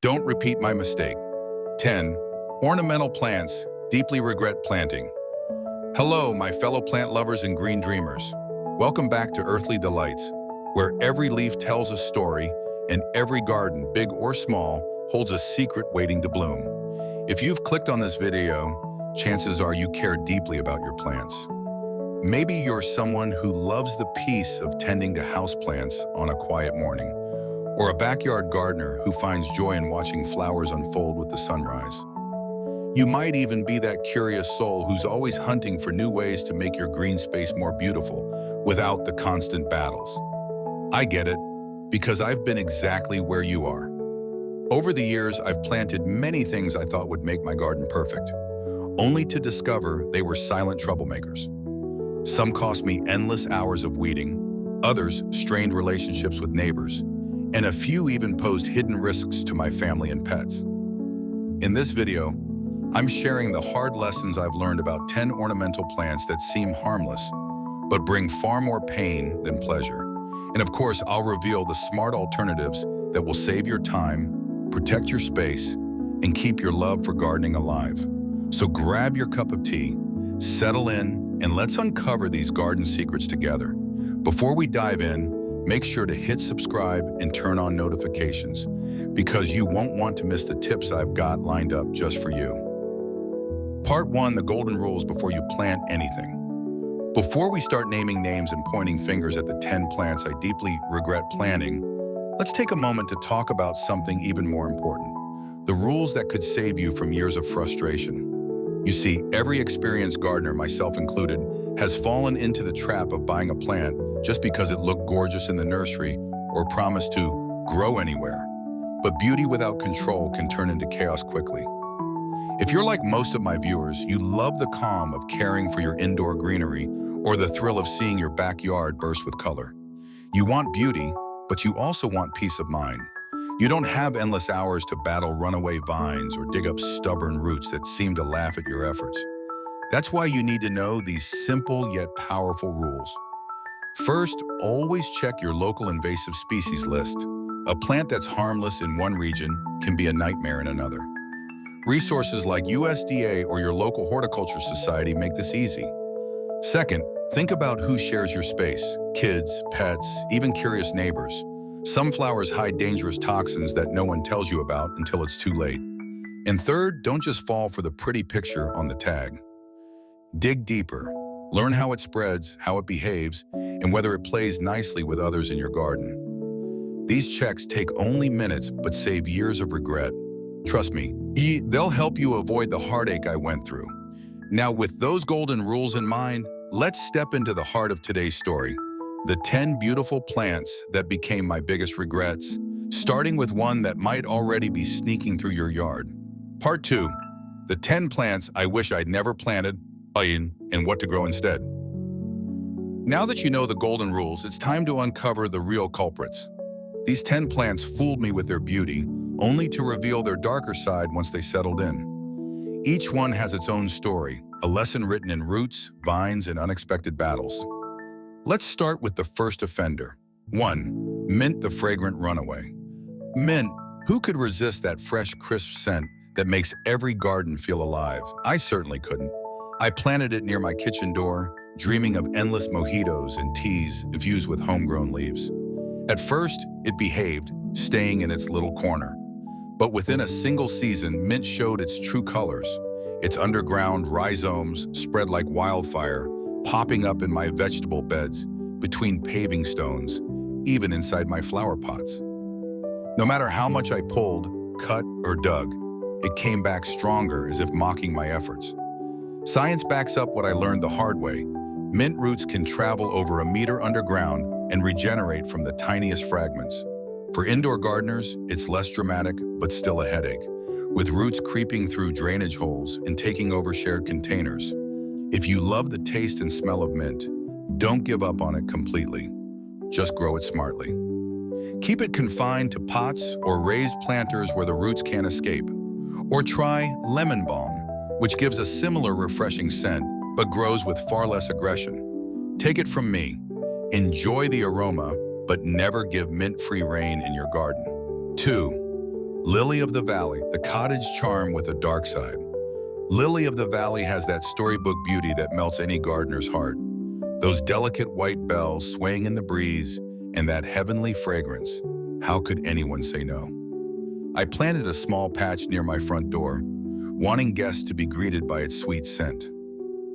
Don't repeat my mistake. 10. Ornamental plants deeply regret planting. Hello, my fellow plant lovers and green dreamers. Welcome back to Earthly Delights, where every leaf tells a story and every garden, big or small, holds a secret waiting to bloom. If you've clicked on this video, chances are you care deeply about your plants. Maybe you're someone who loves the peace of tending to houseplants on a quiet morning, or a backyard gardener who finds joy in watching flowers unfold with the sunrise. You might even be that curious soul who's always hunting for new ways to make your green space more beautiful without the constant battles. I get it, because I've been exactly where you are. Over the years, I've planted many things I thought would make my garden perfect, only to discover they were silent troublemakers. Some cost me endless hours of weeding, others strained relationships with neighbors, and a few even posed hidden risks to my family and pets. In this video, I'm sharing the hard lessons I've learned about 10 ornamental plants that seem harmless, but bring far more pain than pleasure. And of course, I'll reveal the smart alternatives that will save your time, protect your space, and keep your love for gardening alive. So grab your cup of tea, settle in, and let's uncover these garden secrets together. Before we dive in, make sure to hit subscribe and turn on notifications, because you won't want to miss the tips I've got lined up just for you. Part 1, the golden rules before you plant anything. Before we start naming names and pointing fingers at the 10 plants I deeply regret planting, let's take a moment to talk about something even more important: the rules that could save you from years of frustration. You see, every experienced gardener, myself included, has fallen into the trap of buying a plant just because it looked gorgeous in the nursery or promised to grow anywhere. But beauty without control can turn into chaos quickly. If you're like most of my viewers, you love the calm of caring for your indoor greenery or the thrill of seeing your backyard burst with color. You want beauty, but you also want peace of mind. You don't have endless hours to battle runaway vines or dig up stubborn roots that seem to laugh at your efforts. That's why you need to know these simple yet powerful rules. First, always check your local invasive species list. A plant that's harmless in one region can be a nightmare in another. Resources like USDA or your local horticulture society make this easy. Second, think about who shares your space: kids, pets, even curious neighbors. Some flowers hide dangerous toxins that no one tells you about until it's too late. And third, don't just fall for the pretty picture on the tag. Dig deeper. Learn how it spreads, how it behaves, and whether it plays nicely with others in your garden. These checks take only minutes but save years of regret. Trust me, they'll help you avoid the heartache I went through. Now, with those golden rules in mind, let's step into the heart of today's story: the 10 beautiful plants that became my biggest regrets, starting with one that might already be sneaking through your yard. Part 2, the 10 plants I wish I'd never planted, and what to grow instead. Now that you know the golden rules, it's time to uncover the real culprits. These 10 plants fooled me with their beauty, only to reveal their darker side once they settled in. Each one has its own story, a lesson written in roots, vines, and unexpected battles. Let's start with the first offender. 1. Mint the fragrant runaway. Mint, who could resist that fresh, crisp scent that makes every garden feel alive? I certainly couldn't. I planted it near my kitchen door, dreaming of endless mojitos and teas infused with homegrown leaves. At first, it behaved, staying in its little corner. But within a single season, mint showed its true colors. Its underground rhizomes spread like wildfire, popping up in my vegetable beds, between paving stones, even inside my flower pots. No matter how much I pulled, cut, or dug, it came back stronger, as if mocking my efforts. Science backs up what I learned the hard way. Mint roots can travel over a meter underground and regenerate from the tiniest fragments. For indoor gardeners, it's less dramatic, but still a headache, with roots creeping through drainage holes and taking over shared containers. If you love the taste and smell of mint, don't give up on it completely. Just grow it smartly. Keep it confined to pots or raised planters where the roots can't escape. Or try lemon balm, which gives a similar refreshing scent, but grows with far less aggression. Take it from me. Enjoy the aroma, but never give mint-free reign in your garden. 2. Lily of the Valley, the cottage charm with a dark side. Lily of the Valley has that storybook beauty that melts any gardener's heart. Those delicate white bells swaying in the breeze and that heavenly fragrance. How could anyone say no? I planted a small patch near my front door, wanting guests to be greeted by its sweet scent.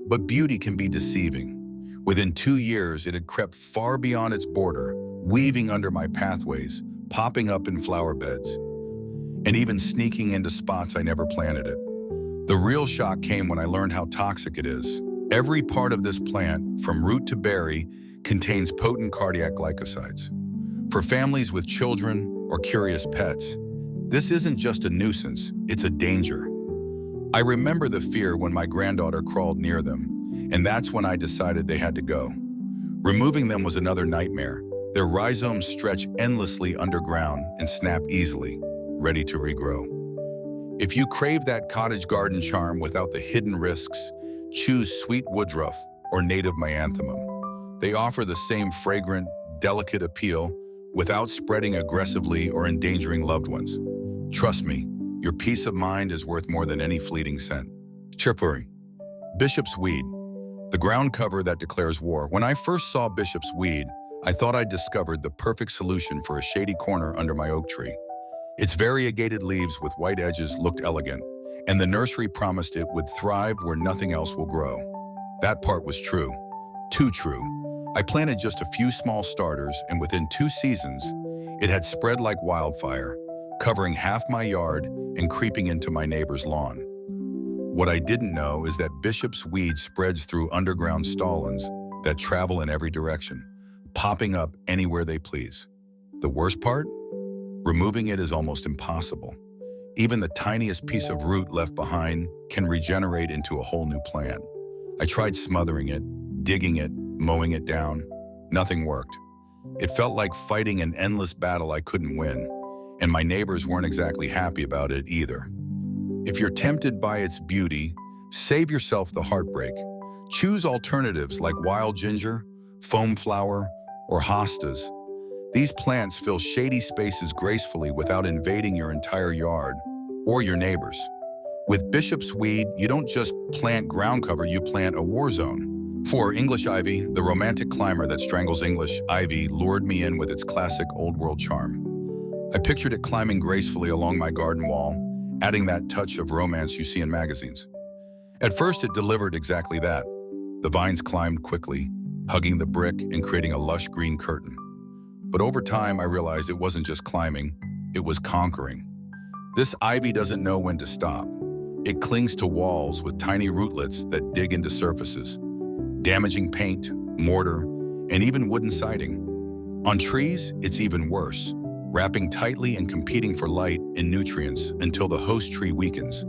But beauty can be deceiving. Within 2 years, it had crept far beyond its border, weaving under my pathways, popping up in flower beds, and even sneaking into spots I never planted it. The real shock came when I learned how toxic it is. Every part of this plant, from root to berry, contains potent cardiac glycosides. For families with children or curious pets, this isn't just a nuisance, it's a danger. I remember the fear when my granddaughter crawled near them, and that's when I decided they had to go. Removing them was another nightmare. Their rhizomes stretch endlessly underground and snap easily, ready to regrow. If you crave that cottage garden charm without the hidden risks, choose sweet woodruff or native mianthemum. They offer the same fragrant, delicate appeal without spreading aggressively or endangering loved ones. Trust me, your peace of mind is worth more than any fleeting scent. Chirpuri. Bishop's weed, the ground cover that declares war. When I first saw bishop's weed, I thought I'd discovered the perfect solution for a shady corner under my oak tree. Its variegated leaves with white edges looked elegant, and the nursery promised it would thrive where nothing else will grow. That part was true. Too true. I planted just a few small starters, and within 2 seasons, it had spread like wildfire, covering half my yard and creeping into my neighbor's lawn. What I didn't know is that bishop's weed spreads through underground stolons that travel in every direction, popping up anywhere they please. The worst part? Removing it is almost impossible. Even the tiniest piece of root left behind can regenerate into a whole new plant. I tried smothering it, digging it, mowing it down. Nothing worked. It felt like fighting an endless battle I couldn't win, and my neighbors weren't exactly happy about it either. If you're tempted by its beauty, save yourself the heartbreak. Choose alternatives like wild ginger, foam flower, or hostas. These plants fill shady spaces gracefully without invading your entire yard or your neighbors. With bishop's weed, you don't just plant ground cover, you plant a war zone. For English ivy, the romantic climber that strangles English ivy lured me in with its classic old-world charm. I pictured it climbing gracefully along my garden wall, adding that touch of romance you see in magazines. At first, it delivered exactly that. The vines climbed quickly, hugging the brick and creating a lush green curtain. But over time, I realized it wasn't just climbing, it was conquering. This ivy doesn't know when to stop. It clings to walls with tiny rootlets that dig into surfaces, damaging paint, mortar, and even wooden siding. On trees, it's even worse, wrapping tightly and competing for light and nutrients until the host tree weakens.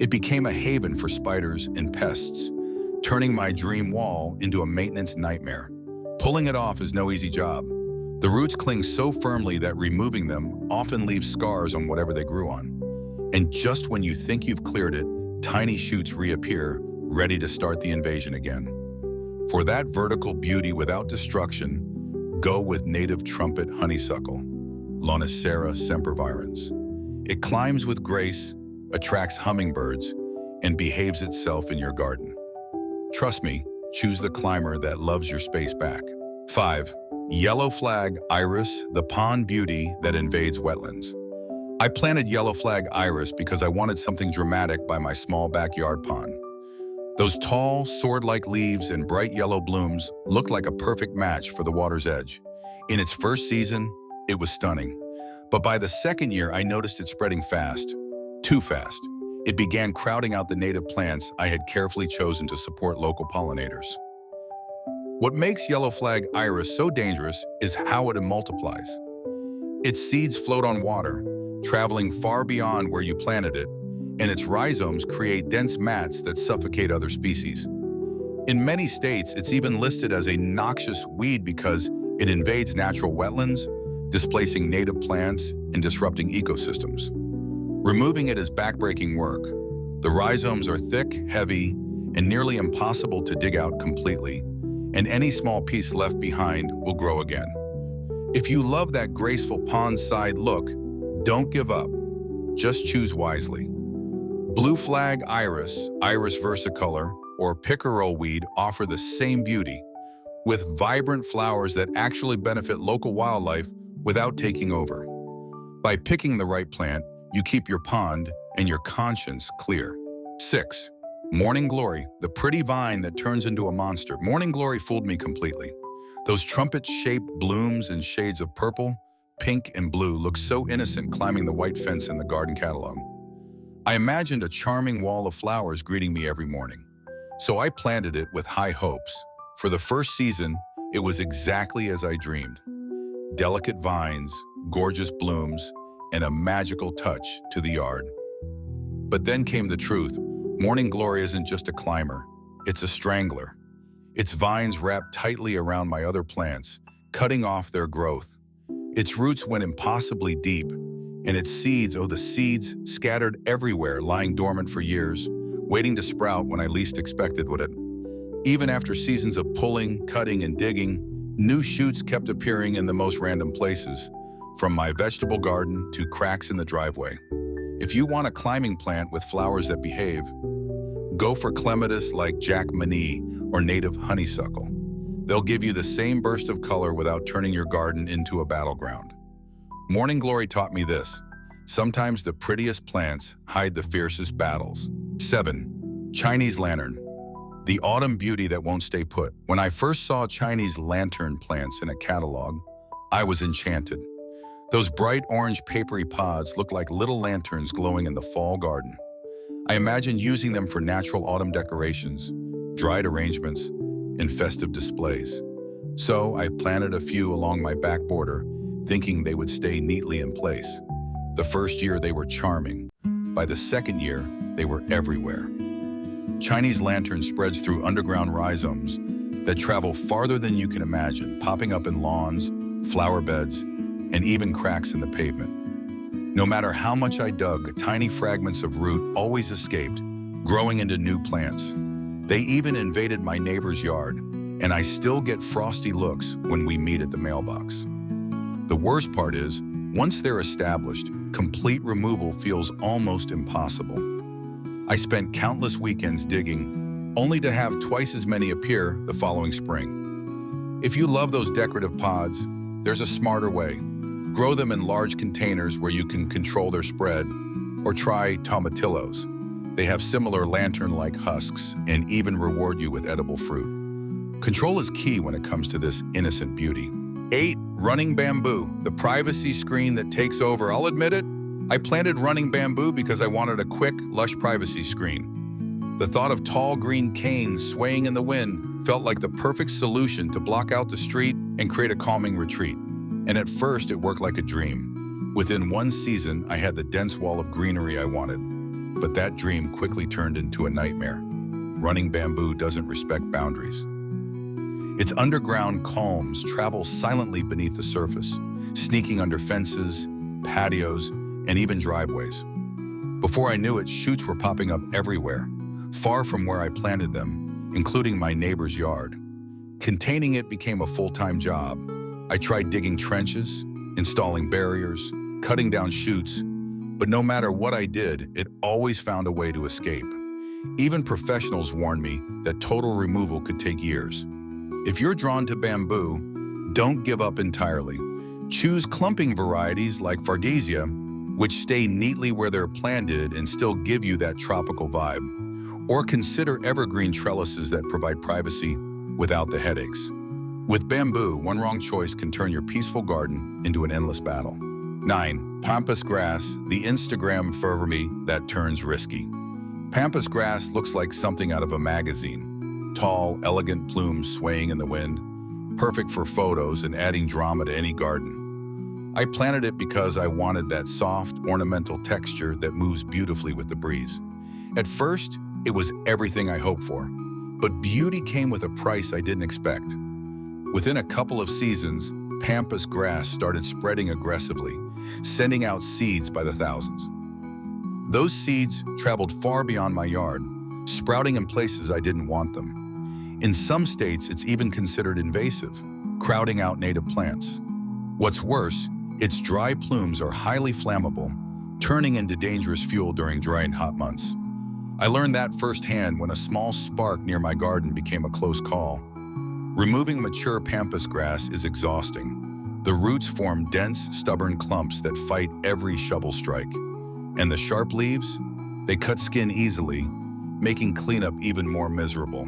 It became a haven for spiders and pests, turning my dream wall into a maintenance nightmare. Pulling it off is no easy job. The roots cling so firmly that removing them often leaves scars on whatever they grew on. And just when you think you've cleared it, tiny shoots reappear, ready to start the invasion again. For that vertical beauty without destruction, go with native trumpet honeysuckle, Lonicera sempervirens. It climbs with grace, attracts hummingbirds, and behaves itself in your garden. Trust me, choose the climber that loves your space back. 5. Yellow flag iris, the pond beauty that invades wetlands. I planted yellow flag iris because I wanted something dramatic by my small backyard pond. Those tall, sword-like leaves and bright yellow blooms looked like a perfect match for the water's edge. In its first season, it was stunning. But by the second year, I noticed it spreading fast. Too fast. It began crowding out the native plants I had carefully chosen to support local pollinators. What makes yellow flag iris so dangerous is how it multiplies. Its seeds float on water, traveling far beyond where you planted it, and its rhizomes create dense mats that suffocate other species. In many states, it's even listed as a noxious weed because it invades natural wetlands, displacing native plants and disrupting ecosystems. Removing it is backbreaking work. The rhizomes are thick, heavy, and nearly impossible to dig out completely, and any small piece left behind will grow again. If you love that graceful pond-side look, don't give up. just choose wisely. Blue flag iris, iris versicolor, or pickerel weed offer the same beauty, with vibrant flowers that actually benefit local wildlife without taking over. By picking the right plant, you keep your pond and your conscience clear. 6. Morning Glory, the pretty vine that turns into a monster. Morning Glory fooled me completely. Those trumpet-shaped blooms in shades of purple, pink, and blue look so innocent climbing the white fence in the garden catalog. I imagined a charming wall of flowers greeting me every morning. So I planted it with high hopes. For the first season, it was exactly as I dreamed. Delicate vines, gorgeous blooms, and a magical touch to the yard. But then came the truth. Morning Glory isn't just a climber, it's a strangler. Its vines wrap tightly around my other plants, cutting off their growth. Its roots went impossibly deep, and its seeds, the seeds, scattered everywhere, lying dormant for years, waiting to sprout when I least expected it. Even after seasons of pulling, cutting, and digging, new shoots kept appearing in the most random places, from my vegetable garden to cracks in the driveway. If you want a climbing plant with flowers that behave, go for clematis like Jack Mani or native honeysuckle. They'll give you the same burst of color without turning your garden into a battleground. Morning Glory taught me this. Sometimes the prettiest plants hide the fiercest battles. 7. Chinese lantern, the autumn beauty that won't stay put. When I first saw Chinese lantern plants in a catalog, I was enchanted. Those bright orange papery pods look like little lanterns glowing in the fall garden. I imagined using them for natural autumn decorations, dried arrangements, and festive displays. So I planted a few along my back border, thinking they would stay neatly in place. The first year they were charming. By the second year, they were everywhere. Chinese lantern spreads through underground rhizomes that travel farther than you can imagine, popping up in lawns, flower beds, and even cracks in the pavement. No matter how much I dug, tiny fragments of root always escaped, growing into new plants. They even invaded my neighbor's yard, and I still get frosty looks when we meet at the mailbox. The worst part is, once they're established, complete removal feels almost impossible. I spent countless weekends digging, only to have twice as many appear the following spring. If you love those decorative pods, there's a smarter way. Grow them in large containers where you can control their spread, or try tomatillos. They have similar lantern-like husks and even reward you with edible fruit. Control is key when it comes to this innocent beauty. 8. Running bamboo, the privacy screen that takes over. I'll admit it, I planted running bamboo because I wanted a quick, lush privacy screen. The thought of tall green canes swaying in the wind felt like the perfect solution to block out the street and create a calming retreat. And at first, it worked like a dream. Within one season, I had the dense wall of greenery I wanted. But that dream quickly turned into a nightmare. Running bamboo doesn't respect boundaries. Its underground culms travel silently beneath the surface, sneaking under fences, patios, and even driveways. Before I knew it, shoots were popping up everywhere, far from where I planted them, including my neighbor's yard. Containing it became a full-time job. I tried digging trenches, installing barriers, cutting down shoots, but no matter what I did, it always found a way to escape. Even professionals warned me that total removal could take years. If you're drawn to bamboo, don't give up entirely. Choose clumping varieties like Fargesia, which stay neatly where they're planted and still give you that tropical vibe. Or consider evergreen trellises that provide privacy without the headaches. With bamboo, one wrong choice can turn your peaceful garden into an endless battle. 9. Pampas grass, the Instagram fervour that turns risky. Pampas grass looks like something out of a magazine. Tall, elegant plumes swaying in the wind, perfect for photos and adding drama to any garden. I planted it because I wanted that soft, ornamental texture that moves beautifully with the breeze. At first, it was everything I hoped for, but beauty came with a price I didn't expect. Within a couple of seasons, Pampas grass started spreading aggressively, sending out seeds by the thousands. Those seeds traveled far beyond my yard, sprouting in places I didn't want them. In some states, it's even considered invasive, crowding out native plants. What's worse, its dry plumes are highly flammable, turning into dangerous fuel during dry and hot months. I learned that firsthand when a small spark near my garden became a close call. Removing mature pampas grass is exhausting. The roots form dense, stubborn clumps that fight every shovel strike. And the sharp leaves? They cut skin easily, making cleanup even more miserable.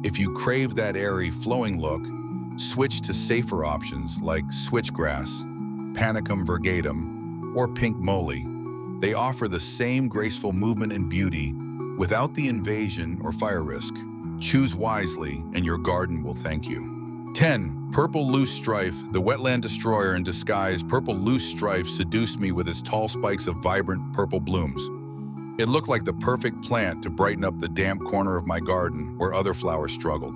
If you crave that airy, flowing look, switch to safer options like switchgrass, panicum virgatum, or pink moly. They offer the same graceful movement and beauty without the invasion or fire risk. Choose wisely, and your garden will thank you. 10. Purple loosestrife, the wetland destroyer in disguise. Purple loosestrife seduced me with its tall spikes of vibrant purple blooms. It looked like the perfect plant to brighten up the damp corner of my garden where other flowers struggled.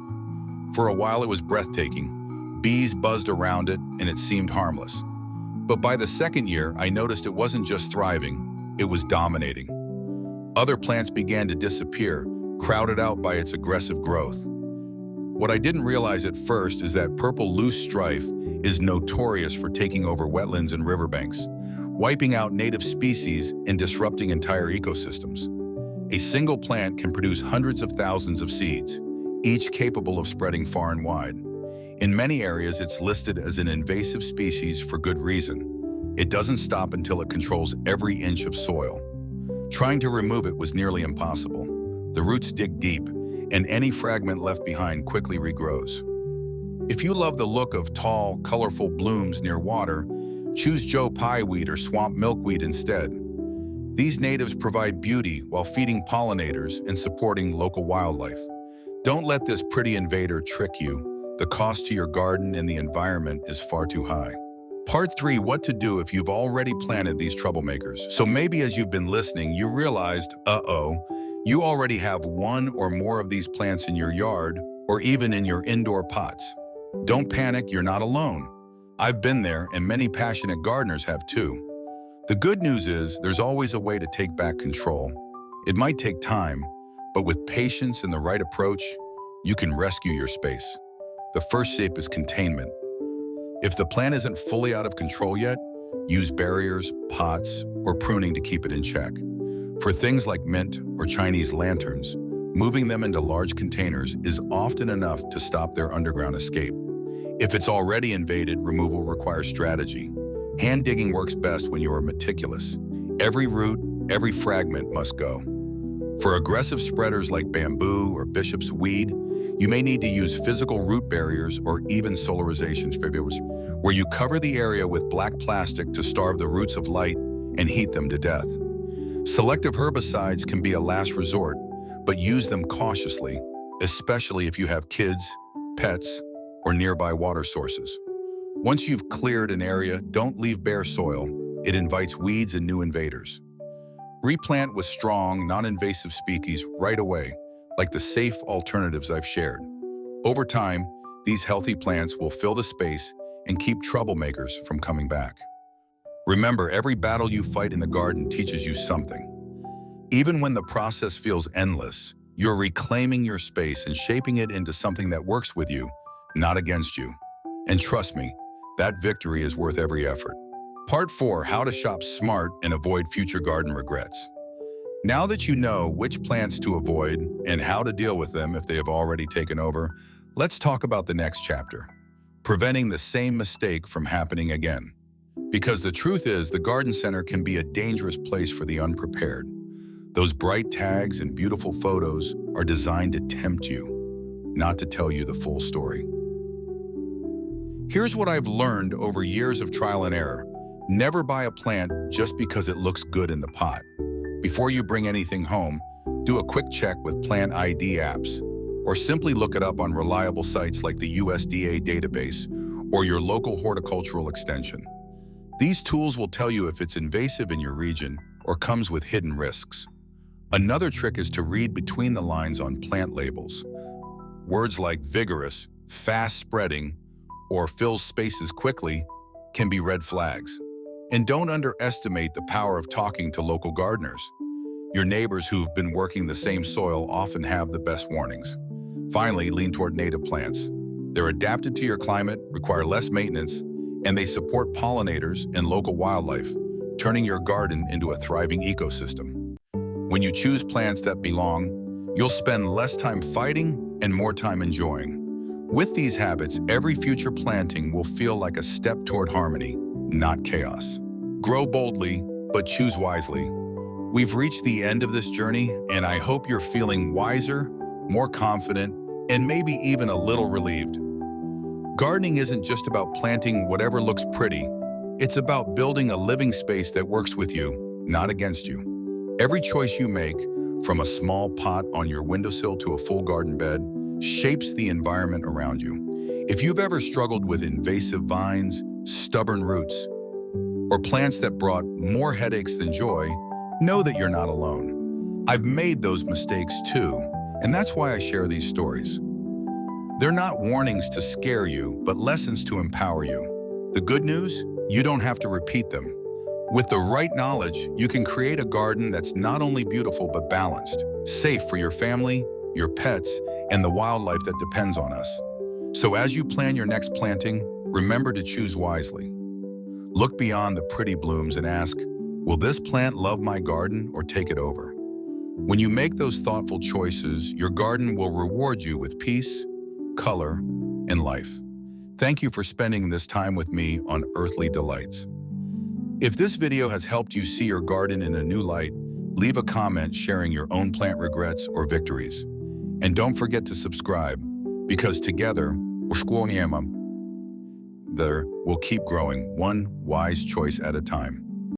For a while it was breathtaking. Bees buzzed around it, and it seemed harmless. But by the second year, I noticed it wasn't just thriving, it was dominating. Other plants began to disappear, crowded out by its aggressive growth. What I didn't realize at first is that purple loosestrife is notorious for taking over wetlands and riverbanks, wiping out native species and disrupting entire ecosystems. A single plant can produce hundreds of thousands of seeds, each capable of spreading far and wide. In many areas, it's listed as an invasive species for good reason. It doesn't stop until it controls every inch of soil. Trying to remove it was nearly impossible. The roots dig deep, and any fragment left behind quickly regrows. If you love the look of tall, colorful blooms near water, choose Joe Pieweed or swamp milkweed instead. These natives provide beauty while feeding pollinators and supporting local wildlife. Don't let this pretty invader trick you. The cost to your garden and the environment is far too high. Part 3, what to do if you've already planted these troublemakers. So maybe as you've been listening, you realized, you already have one or more of these plants in your yard or even in your indoor pots. Don't panic, you're not alone. I've been there, and many passionate gardeners have too. The good news is there's always a way to take back control. It might take time, but with patience and the right approach, you can rescue your space. The first step is containment. If the plant isn't fully out of control yet, use barriers, pots, or pruning to keep it in check. For things like mint or Chinese lanterns, moving them into large containers is often enough to stop their underground escape. If it's already invaded, removal requires strategy. Hand digging works best when you are meticulous. Every root, every fragment must go. For aggressive spreaders like bamboo or bishop's weed, you may need to use physical root barriers or even solarizations, where you cover the area with black plastic to starve the roots of light and heat them to death. Selective herbicides can be a last resort, but use them cautiously, especially if you have kids, pets, or nearby water sources. Once you've cleared an area, don't leave bare soil. It invites weeds and new invaders. Replant with strong, non-invasive species right away, like the safe alternatives I've shared. Over time, these healthy plants will fill the space and keep troublemakers from coming back. Remember, every battle you fight in the garden teaches you something. Even when the process feels endless, you're reclaiming your space and shaping it into something that works with you, not against you. And trust me, that victory is worth every effort. Part 4, how to shop smart and avoid future garden regrets. Now that you know which plants to avoid and how to deal with them if they have already taken over, let's talk about the next chapter, preventing the same mistake from happening again. Because the truth is, the garden center can be a dangerous place for the unprepared. Those bright tags and beautiful photos are designed to tempt you, not to tell you the full story. Here's what I've learned over years of trial and error. Never buy a plant just because it looks good in the pot. Before you bring anything home, do a quick check with plant ID apps, or simply look it up on reliable sites like the USDA database or your local horticultural extension. These tools will tell you if it's invasive in your region or comes with hidden risks. Another trick is to read between the lines on plant labels. Words like vigorous, fast spreading, or fills spaces quickly can be red flags. And don't underestimate the power of talking to local gardeners. Your neighbors who've been working the same soil often have the best warnings. Finally, lean toward native plants. They're adapted to your climate, require less maintenance, and they support pollinators and local wildlife, turning your garden into a thriving ecosystem. When you choose plants that belong, you'll spend less time fighting and more time enjoying. With these habits, every future planting will feel like a step toward harmony, not chaos. Grow boldly, but choose wisely. We've reached the end of this journey, and I hope you're feeling wiser, more confident, and maybe even a little relieved. Gardening isn't just about planting whatever looks pretty. It's about building a living space that works with you, not against you. Every choice you make, from a small pot on your windowsill to a full garden bed, shapes the environment around you. If you've ever struggled with invasive vines, stubborn roots, or plants that brought more headaches than joy, know that you're not alone. I've made those mistakes too, and that's why I share these stories. They're not warnings to scare you, but lessons to empower you. The good news? You don't have to repeat them. With the right knowledge, you can create a garden that's not only beautiful but balanced, safe for your family, your pets, and the wildlife that depends on us. So as you plan your next planting, remember to choose wisely. Look beyond the pretty blooms and ask, will this plant love my garden or take it over? When you make those thoughtful choices, your garden will reward you with peace, color, and life. Thank you for spending this time with me on Earthly Delights. If this video has helped you see your garden in a new light, leave a comment sharing your own plant regrets or victories. And don't forget to subscribe, because together, we'll keep growing one wise choice at a time.